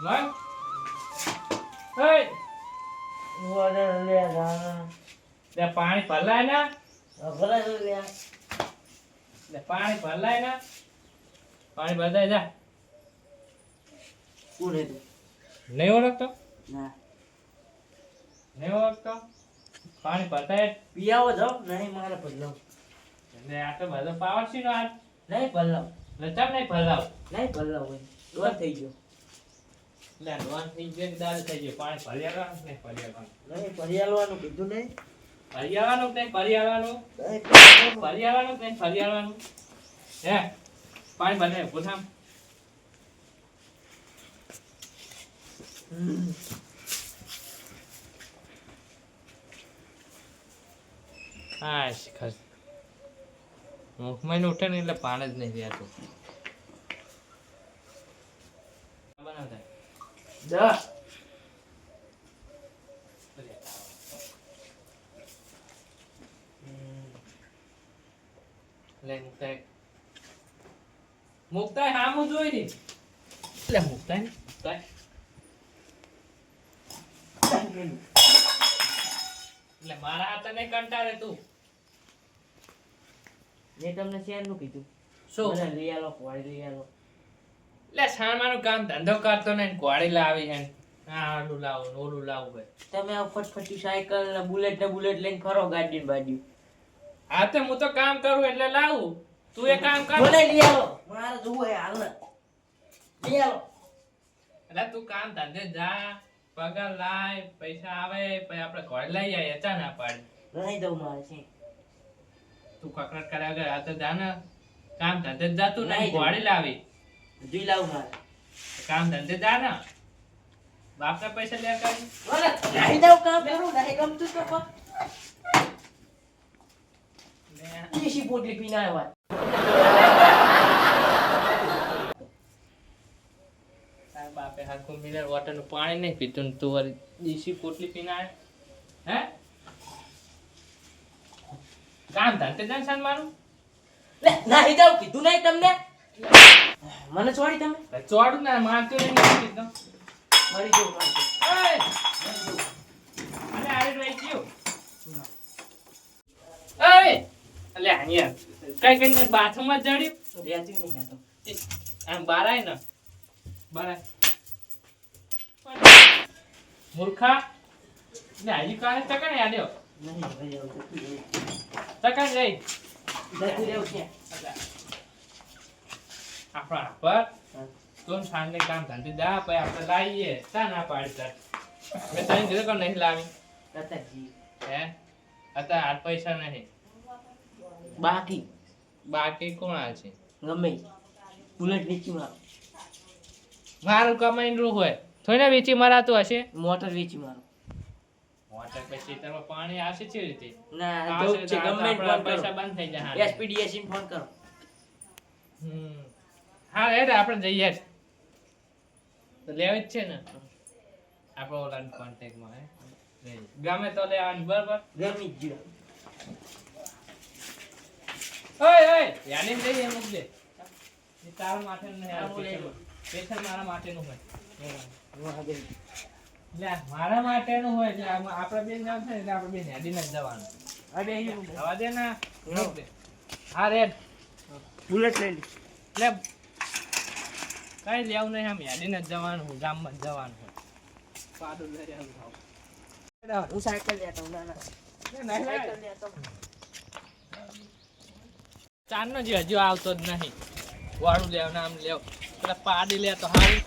મન હે વોડર લે જા લે પાણી ભરલાય ના ભલા લે લે પાણી ભરલાય ના પાણી ભરદાય જા ઉરે તું નહીં ઓળખતો ના નહીં ઓળખતો પાણી ભરતાય પિયાવો જાવ નહીં મારે ભલો એટલે આ તો બધો પાવર છે નો આ નહીં ભલો એટલે ચમ નહીં ભરલાવ નહીં ભલો હોય દોર થઈ ગયો લે નોન થઈ ગયો દાળ થઈ ગયો પાણી ભરી આવવાનું નહીં ભરી આવવાનું નહીં ભરિયાલવાનું કીધું નહીં ભરી આવવાનું નહીં ભરી આવવાનું નહીં ફરી આવવાનું કે ફરી આવવાનું હે પાણી બને પૂછામ હા ખસ મુખમાં ઉઠે ને એટલે પાણી જ નહીં રહેતું બનાવતા દસ લે મુક્તાય હામું જોઈ ની લે મુક્તાય એટલે મારા હાથે નહીં કંટાળે તું મેં તમને શેરનું કીધું શું મને લઈ આલો વાળી લઈ આલો લે છાણવાનું કામ ધંધો કરતો ને ઘોડી લાવી હે હા આલું લાવો ઓલું લાવું ભાઈ તમે આ ફટફટી સાયકલ ને બુલેટ લઈને ફરો ગાડી બાજુ હા તે હું તો કામ કરું એટલે લાવું તું એ કામ કર મને લઈ આલો મારે જોવું હે હાલ લઈ આલો એટલે તું કામ ધંધે જા પગાર લાય પૈસા આવે પછી આપણે ઘોડી લઈ આવીએ ચા ના પાડી નહીં દઉં મારે છે તું કકડાટ કર્યા વગર આ તો જા ને કામ ધંધે જ જાતું નહીં નહીં ઘોડી લાવી જોઈ લાવું મારે કામ ધંધે જા ને બાપને પૈસા લે કરી બોલે નહીં દઉં કામ કરું નહીં ગમતું તો પણ દેશી પોટલી પીને આવ્યા તારા બાપે હરખું મિનરલ વોટર નું પાણી નહીં પીતું ને તું વળી દેશી પોટલી પીને આવે હે કામ ધંધે જા ને મારું લે નહીં દઉં કીધું નહીં તમને મને છોડી તમે ચોડું ને મારતું નહીં કીધું મરી જવું મારે અને આરે રહી ગયો એય અલે અહીંયા કઈ બાથરૂમમાં જડ્યું રેતી નહીં હતો આમ બારાય ને બારાય મૂર્ખા ને હજી કાલે તકણ યાદ્યો નહીં ભાઈ આવું તકણ જઈ જતું રહેવું છે આપણા પર તું સાંજે કામ ધંધે જા પછી આપણે લાવીએ ચા ના પાડી તાર મેં તને કીધું કે નહીં લાવી કતાજી હે અત્યારે હાથ પૈસા નહીં બાકી બાકી કોણ આ છે ગમે બુલેટ વેચી મારો મારું કમાઈનું હોય થોડી વેચી મરાતું હશે મોટર વેચી મારો મોટર પછી તારમાં પાણી આવશે કેવી રીતે ના આવશે જવું છે તો ગમે આપણા ફોન પૈસા કરો બંધ થઈ જાય એસપીડીએસ ને ફોન કરો હા રે આપણે જઈએ જ. તો લેવી જ છે ને આપણે ઓલા કોન્ટેક્ટમાં હે ગમે તો લેવાની બરાબર ગમી જ ગયો ઓય ઓય યાની લઈ એમ જ લે એ તારા માટે નહીં હા, હું લઈ આ લઉં. પેશન મારા માટેનું હોય વાહ બે લે મારા માટેનું હોય એટલે આપણે બેન જાવ છે એટલે આપણે બેન હેડીને જ જવાનું આ બે હવા દે ના રોક દે હા રેડ બુલેટ લઈ લી લે કઈ લેવું નહીં આમ હેડીને જ જવાનું હું ગામમાં જ જવાનું હોય પાડું લઈ આવું હું સાયકલ લેતો ના ના સાયકલ લેતો ચારનો જ હજુ આવતો જ નહીં વાળું લેવ ને આમ લેવ પેલા પાડી લે તો હારું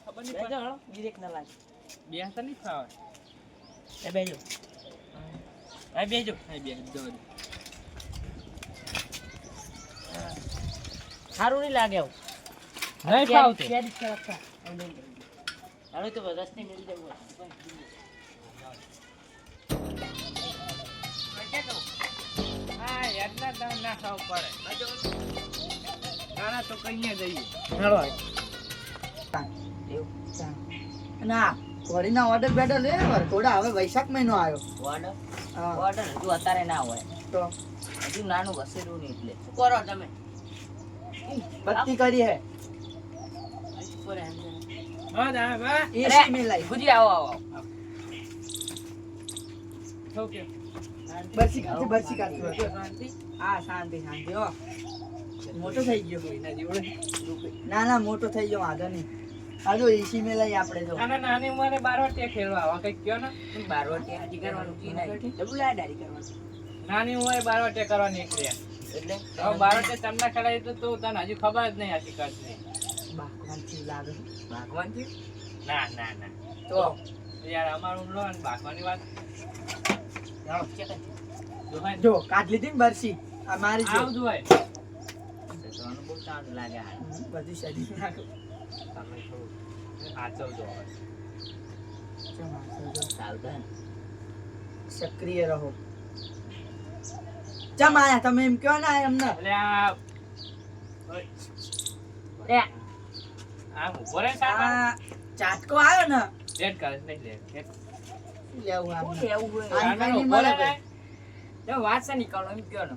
ખબર નહીં બેજો હળો ડિરેક્ટ ના લાગે બે તો નહીં ખાવા એ બેજો આ બેજો બે જો સારું નહીં લાગે આવું નહીં ફાવતું કેરી છે આપા હવે તો રસ્તે મિલ જવું હા એટલા દામ ના ખાવું પડે ના તો કઈ જઈએ હાલો ના ઘોડીના ઓર્ડર બેડર લે થોડા હવે વૈશાખ મહિનો આવ્યો ઓર્ડર હા ઓર્ડર હજુ અત્યારે ના હોય તો હજુ નાનું વસેલું નહીં એટલે શું કરો તમે બત્તી કરી હે હા દા બા એસી મેલાઈ ગુજી આવો આવો ઓકે બરસી કાઢી હા શાંતિ શાંતિ હો મોટો થઈ ગયો ના ના મોટો થઈ ગયો વાંધો નહીં આ જો એસી મેલાઈ આપણે જો આના નાની ઉંમરે બારવટિયા ખેલવા આવા કઈક કયો ને બારવટિયા હજી કરવાનું કી નહીં ડબલ ડારી કરવાનું નાની ઉંમરે બારવટિયા કરવા નીકળ્યા એટલે હવે બારવટિયા તમને ખેલાય તો તું તને હજી ખબર જ નહીં હતી કશ નહીં બાકવાન થી લાગે ભાગવાન છે ના ના ના તો યાર અમારું લો ને બાકવાની વાત જાઓ ચેક જોહાય જો કાઢ લીધી ને બરસી આ મારી જો આવ જોય તો બહુ સારું લાગે આ બધી શરીર નાખો તમે થોડું આચવજો હવે સાવધાન સક્રિય રહો ચમ આયા તમે એમ કયો ને એમને એટલે આ લે આ ઉપર સાહેબ આ ચાટકો આવ્યો ને ડેટ કરે નહીં લે ડેટ શું લેવું શું આમને લેવું હોય આ આનો કઈ નહીં ઉપર મળે ને ભાઈ. તો વાત છે નીકળો એમ કયો ને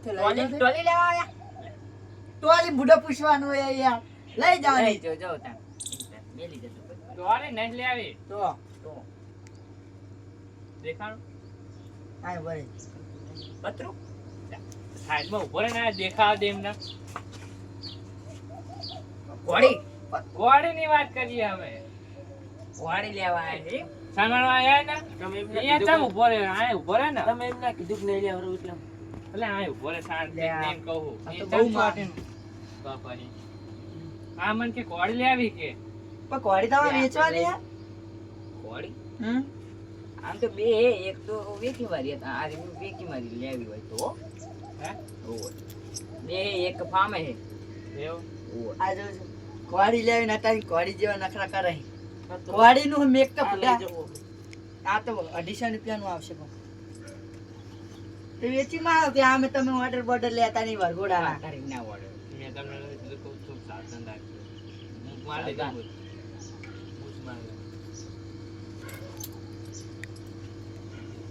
તો લઈ જાઓ તે. ટોલી લેવા આયા તો આલી બુડો પૂછવાનું હોય યાર લઈ જવાની લઈ જો જો તા મેલી જતો પછી દોરે નહીં લે આવી તો તો દેખાડો આ બરે પતરું સાઈડમાં ઉભો રહે ને દેખાવ દે એમને ઘોડી ગોળીની વાત કરીએ હવે ઘોડી લેવા આયા છે સામાન આયા ને તમે એમ અહીંયા ચમ ઉભો રહે આ ઉભો રહે ને તમે એમ ના કીધું કે નહીં લેવાનું એટલે એટલે આ ઉભો રહે શાંતિ લે આ. એમ કહું આ એ તો ચમ બહુ માર. ચોટીને બાપાની. આ મન કે ગોળી લેવી કે પણ કોડી તમારે વેચવાની હે ઘોડી હમ આમ તો બે એક તો વેકી મારી હતા આ રીત વેકી મારી લેવી હોય તો હે ઓય બે એક ફામે હે એવું ઓય આ જો કોડી લેવી ના તારી કોડી જેવા નખરા કરે કોડી નું મેકઅપ આ તો 250 રૂપિયાનું આવશે પણ તો વેચી માં ત્યાં અમે તમે ઓર્ડર બોર્ડર લેતા નહીં વરઘોડાના તારી ના ઓર્ડર મેં તમને કીધું કહું છું સાવધાન રાખજો હું માર લીધો સાવધાન. બૂચ માર લીધો.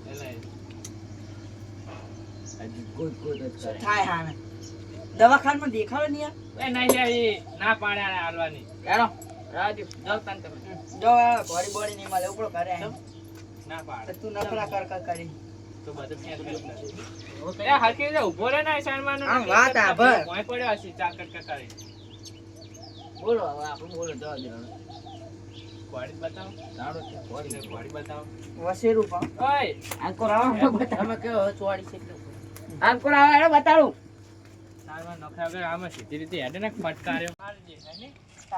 એટલે હજી ગોદ ગોદ જ કરે થાય હા ને દવાખાનામાં દેખાડો નહીં યાર એ નહીં લેવી ના પાડે આને હાલવાની ચાલો રાજુ જાવ તન તમે જો કોડી બોડી નહીં મળે ઉપડો કરે ના પાડે તું નખરા કર કર કરી તો બધું ક્યાં કરે એ હરખી રીતે ઉભો રહે ને સાઈડમાં નો આમ વાત આભર. ભોંય પડ્યો હશે ચાર કટકા કરી બોલો હવે આપણે બોલો જવા દે ગોળી બતાવો જાડો છે ઘોડી ગોળી બતાવો વસેરું પણ ઓય આંકો રાવો તમે કેવો ચોડી છે એટલે આંકો રાવો એનો બતાડું સારમાં નખરા વગર આમાં સીધી રીતે હેડે ને ફટકાર્યો મારજે હે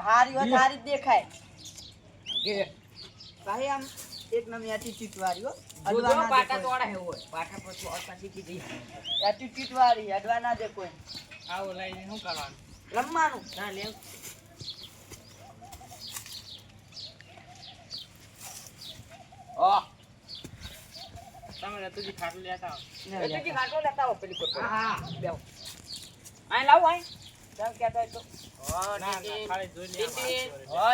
હારી વાત હારી જ દેખાય કે ભાઈ આમ એક નમી એટીટ્યુડ વાળી હો જોજો અડવા ના દે પાટા કોઈ. તોડા હે હોય પાટા પર તો અડતા શીખી જઈ એટીટ્યુડ વાળી અડવા ના દે કોઈ આવો લઈને શું કરવાનું રમવાનું ના લેવ ઓ તમે રતુજી ખાટલું લેતા આવો એટલે કે કાટો લેતા હો પેલી કોઈ હા બેવ આય લાવ આય ચાલ કેતો તો ઓ ના ના ખાલી જોઈ લે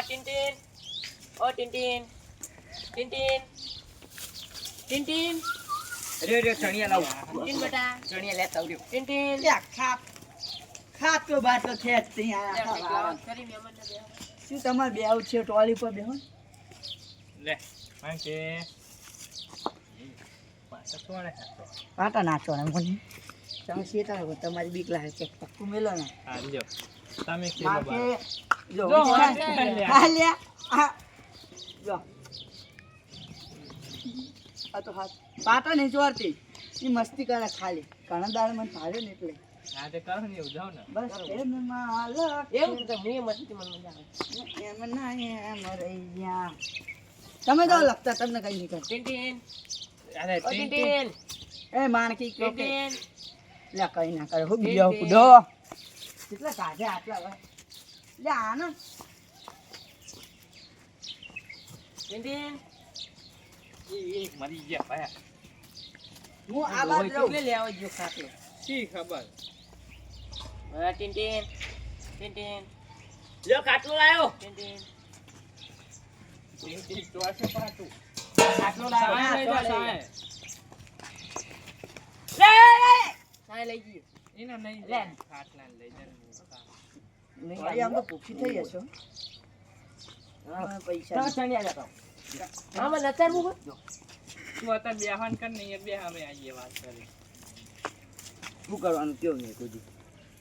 ટિન્ટિન ઓ ટિન્ટિન ટિન્ટિન ટિન્ટિન રે રે ચણિયા લાવ ટિન્ટિન બેટા ચણિયા લેતા આવજો ટિન્ટિન લ્યા, ખાતો બાટલો છે જ ત્યાં શું તમારે બે આવું છે ટોલી પર બેહો લે માં કે પાછા થોડે ખાતો પાટા નાચો ને મને તમે શેતા તમારી બીક લાગે છે પક્કું મેલો ને હા લ્યો તમે કે માકે બાબા જો જો, વિચાર. આ લે. હા લ્યા આ જો આ તો હાથ પાટા નહીં ચોરતી એ મસ્તી કરે ખાલી ઘણા દાડ મને ભાવ્યો ને એટલે આ તે કરો ને એવું જાવ ને બસ એમ માલક એવું તો મેં મસ્તી મને મજા આવે એમ ના એમ રહી ગયા તમે તો લખતા તમને કઈ નહીં કરે ટિન્ટિન અરે ઓ ટિન્ટિન એ માણકી કયો કે ટિન્ટિન લે કઈ ના કરે હું બીજો કુડો કેટલા કાઢે આટલા હવે લે આના ટિન્ટિન એ મરી ગયા ભાઈ હું આ બાદ રહું કેટલે લેવા ગયો ખાટલો શી ખબર ટિન્ટિન ટિન્ટિન લ્યો ખાટલો લાયો ટિન્ટિન ટીમ ચોસે પાટું ખાટલો સાય લાયો લઈ જા સાય લે લે સાય આ લઈ જઈએ એને નહીં લે. ખાટલા લઈ જાય હું ખા. વાડી આમ તો ભૂખી થઈ હશો પૈસા તો ચણ્યા જતો હા મને અત્યારે મૂકો તું અત્યારે બેહાન કર ને એ બે અમે આવીએ વાત કરી શું કરવાનું કયો નહીં કોઈ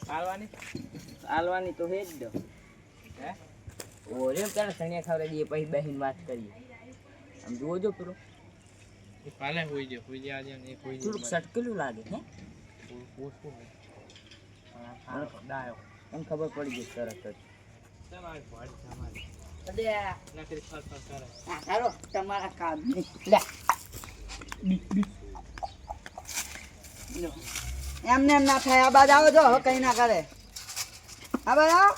હાલવાની હાલવાની તો હે જ દો હે ઓરે તારે ચણ્યા ખાવડે દઈએ પછી બેહીન વાત કરીએ આમ જોજો પૂરો એ કાલે હોઈ જાય આજે ને કોઈ થોડુંક સટકેલું લાગે હે પૂછવું હા ડાયો એમ ખબર પડી ગઈ તરત જ તમારી ભણ તમારી અલ્યા નકરી ફર કરે આ હાલો તમારા કામ નહીં લે લો. એમને એમ ના થાય આ બાદ આવો જો હવે કઈ ના કરે આ બાદ આવો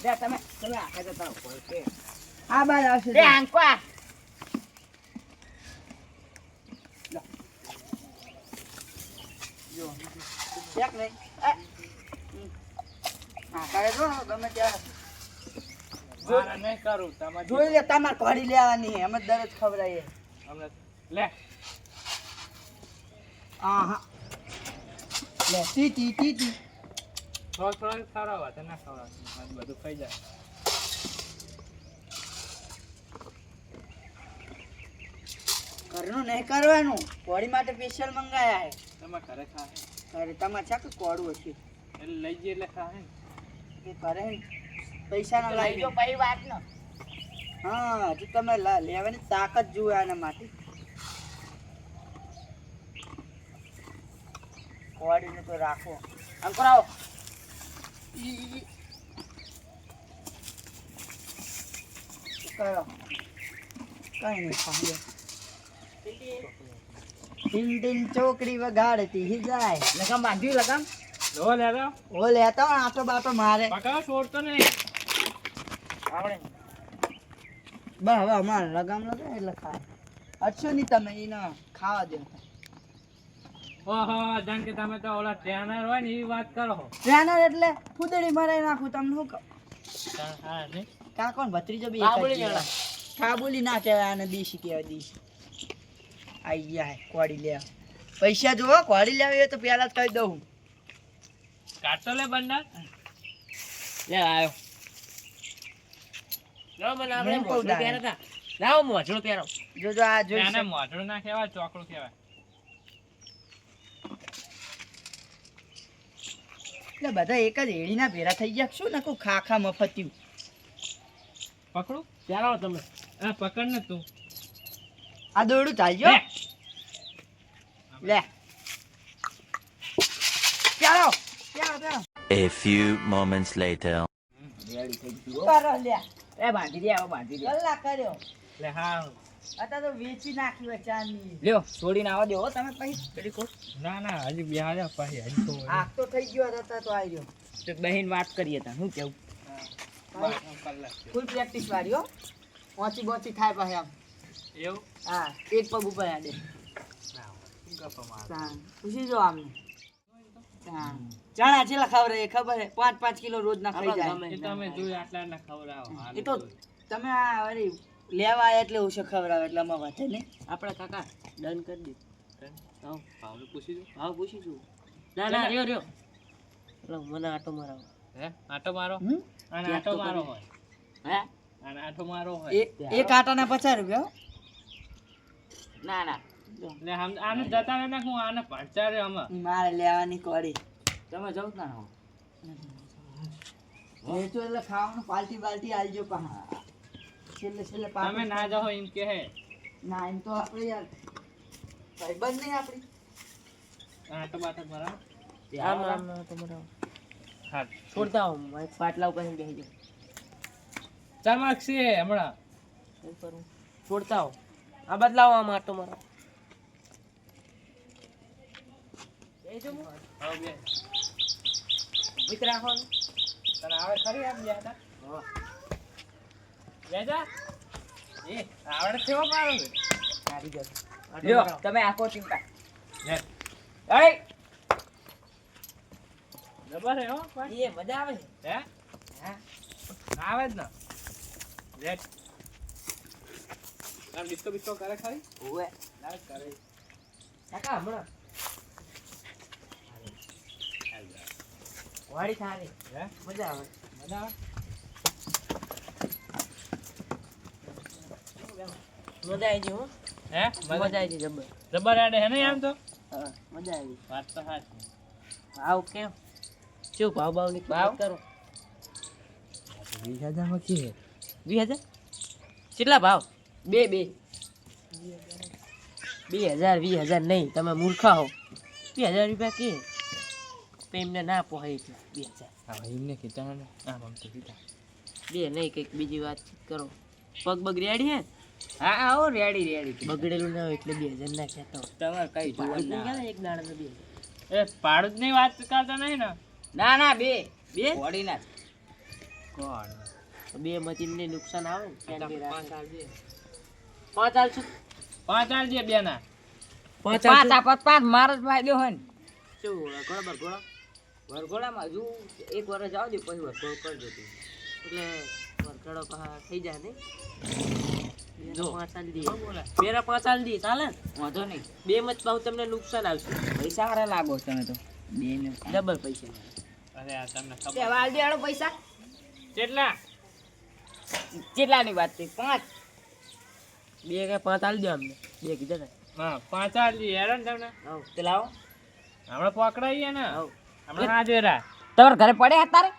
લે તમે આખા જતા રહો કે આ બાદ આવશે લે આંકવા જો ચેક નહીં હા કરે જો ગમે ત્યારે મારા નહીં કરું તમારે જોઈ લે તમારે ઘડી લેવાની એમ જ દરજ ખવડાવીએ હમણાં લે હા લે ટી થોડો ખવડાવવા તો ના ખવડાવ બધું ખાઈ જાય ઘરનું નહીં કરવાનું કોળી માટે સ્પેશિયલ મંગાયા હે તમારે ઘરે ખાય અરે તમારે છે કે કોળું હશે એટલે લઈ જઈએ એટલે ખાય એ કરે ને પૈસા ના લાવી દો પછી વાત ન હા હજુ તમે લેવાની તાકાત જુએ આના માટે કોળીને તો રાખો આમ કરાવો કરો કઈ નહીં ખાઈએ ટીન ટીન ચોકડી વગાડતી જાય લગામ બાંધ્યું લગામ લો લે લો ઓ લેતા હોય આટો બાટો મારે પકાવ છોડતો નહીં આવડે બસ હવે અમારે લગામ લગાય એટલે ખાય અચ્છો નહીં તમે એને ખાવા દો ઓહો જાણ કે તમે તો ઓલા ટ્રેનર હોય ને એવી વાત કરો ટ્રેનર એટલે ફૂદડી મરાઈ નાખું તમને શું કહું હા ને કાકો ને ભત્રીજો બી કાબુલી એક જ જણા. કહેવાય. કાબુલી ના કહેવાય આને દેશી કહેવાય દેશી આઈ ગયા હે કોડી લે પૈસા જોવો કોડી લેવી હોય તો પહેલા જ કહી દઉં કાઢતો લે બંદર લે આવ્યો લાવો મને આપણે હું કહું મોજડું ડાય. પહેરતા લાવો મોજડું પહેરો જોજો આ જોઈ આને મોઢું ના કહેવાય ચોકડું કહેવાય એટલે બધા એક જ એડીના ભેરા થઈ ગયા શું ને કોઈ ખાખા મફત્યું પકડું પહેરો તમે આ પકડ ને તું આ દોરડું ચાલજો લે. લે ચાલો ચાલો A few moments later. Ready થઈ ગયું કરો લે એ બાંધી દે આવો બાંધી દે કલાક કર્યો લે હા અત્યારે તો વેચી નાખી હોય ચાની લ્યો છોડીને આવવા દો હો તમે પછી ઘડી કોટ ના ના હજી બે હાજર પછી હજી તો આખ તો થઈ ગયો હતા તો આવી ગયો તો બહેન વાત કરીએ તા શું કેવું કલાક ફૂલ પ્રેક્ટિસ વાળી હો ઓછી બોચી થાય પાસે આમ એવું હા એક પગ ઉપર આડે ના ગપ્પા માર હા પૂછી જો આમને હા ચણા ચેલા ખવડાવે એ ખબર છે 5-5 કિલો રોજ ના ખાઈ જાય એ તમે જોઈ આટલા આટલા ખવડાવો હાલ એ તો તમે આ વળી લેવા આયા એટલે ઓછો ખવડાવે એટલે આમાં વધે ને આપણે કાકા ડન કરી દે આવ ભાવને પૂછી દો હા પૂછીશું ના ના રહ્યો રહ્યો લો મને આટો મરાવો હે આટો મારો હમ? આને આટો મારો હોય હે આને આટો મારો હોય એક આટાના 50 રૂપિયા હો. ના ના ને આને જતા રહે ને હું આને ભણતા રે આમાં મારે લેવાની કોડી તમે જાવ ના હો વેચો એટલે ખાવાનું પાલટી બાલટી આલજો પાહા છેલ્લે છેલ્લે તમે પાછું ના જાઓ એમ કે હે ના એમ તો આપણે યાર ભાઈબંધ નહીં આપણી આટો બાટો મારા આમ આમ આટો મરાવો હા છોડતા હું પાટલા ઉપર બેસી જાઉં ચમક છે હમણાં શું કરું છોડતા હો આ બદલાવો આમ આટો મરાવો હવે બે મિત્ર રાખો ને. તને આવે ખરી આમ બેટા બેજા એ આવડે કેવો મારો છે સારી ગયો આટો લ્યો મરાવો. તમે આખો ચિંતા લે એય! જબર હે હો ભાઈ એ મજા આવે છે હે હા આવે જ ને લે આમ ડિસ્કો બિસ્કો કરે ખાલી ઓવે ના કરે કાકા હમણાં વાડી થારી હે મજા આવે મજા આવે મજા આવી ગઈ હો હે મજા આવી ગઈ જબર જબર આડે હે ને આમ તો હા મજા આવી વાત તો સાચી ભાવ કેમ શું ભાવ ની ભાવ? કરો 20000 માં કે 20000 કેટલા ભાવ બે 2,000 નહીં તમે મૂર્ખા હો 2,000 રૂપિયા કે તો એમને ના પોહાય એટલે 2,000 હા એમને કીધા ને આમ આમ તો કીધા બે નહીં કંઈક બીજી વાતચીત કરો પગ બગ રેડી હે હા આવો રેડી બગડેલું ના હોય એટલે 2,000 ના કહેતો તમારે કઈ જોવાનું ના આવે. એક દાડા બે એ પાડું જ નહીં વાત કરતા નહીં ને ના ના બે બે ઘોડી ના કોણ તો બે માંથી એમને નુકસાન આવે ને શાંતિ રાખે. 5 આલજે 5 આલશું 5 આલજે બે ના 5 પાંચ આપત પાંચ મારો જ ફાયદો હોય ને શું ઘોડા વરઘોડામાં હજુ એક વાર જાવ દે પછી વરઘોડો કરજો તું એટલે વરઘોડો પાછા થઈ જાય ને જો 5 આલ દી બોલે બેરા 5 આલ દી ચાલે ને? વાંધો નહીં બે મત પાવ તમને નુકસાન આવશે પૈસા હારા લાગો તમે તો બે ને ડબલ પૈસા અરે આ તમને તે ખબર વાલ દેવાળો પૈસા કેટલા કેટલાની વાત થઈ 5 બે કે 5 આલ દો અમને બે કીધા ને હા 5 આલજે હેરાન તમને આવ તે લાવો હમણાં પકડાઈએ ને આવ હમણાં ના જોરા તમારા ઘરે પડ્યા હતા રે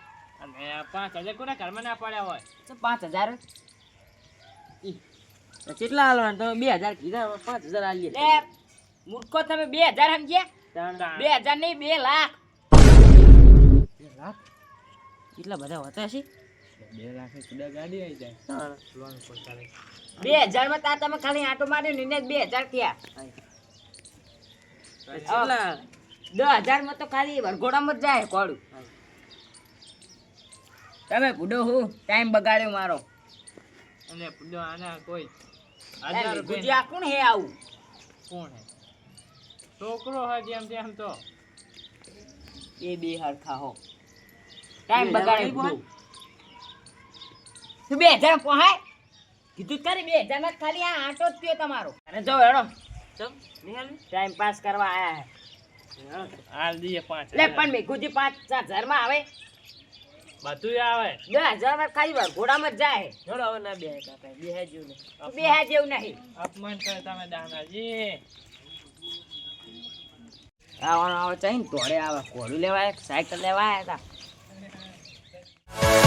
અને 5000 કોના ઘરમાં ના પડ્યા હોય તો 5000 તો કેટલા આલવાના તમે 2,000 કીધા 5,000 આલીએ લે મૂર્ખો તમે 2000 સમજ્યા તાણ 2000 નહીં 2 લાખ લાખ કેટલા બધા હોતા છે 2 લાખ ની સુડા ગાડી આવી જાય તાણ લોન પર ચાલે 2000 માં તા તમે ખાલી આટો માર્યો ને 2000 થયા કેટલા 10000 માં તો ખાલી વરઘોડામાં જ જાય કોડું તમે બુડો હું ટાઈમ બગાડ્યો મારો અને પૂડો આના કોઈ લે, 1000 રૂપિયા ગુજિયા કોણ હે આવું કોણ હે છોકરો હોય જેમ તેમ તો એ બે હરખા હો ટાઈમ 2000 બગાડ્યો નહીં બુડો. તું 2000 પોહાય કીધું જ ખરી 2000 માં જ ખાલી આ આટો જ થયો તમારો અને જો હેડો ચમ નહીં આલ્યું ટાઈમ પાસ કરવા આયા હે હાલ દઈએ 5 લે પણ મેઘુજી 5000 માં આવે બધું આવે 10000 માં ખાલી વરઘોડામાં જ જાય જોડો હવે ના બે કાકા બે જેવું ને તું બે હા જેવું નહીં અપમાન કરે તમે દાનાજી આવવાનો આવે ચાહીને તોડે આવે ઘોડું લેવાય સાયકલ લેવા આવ્યા હતા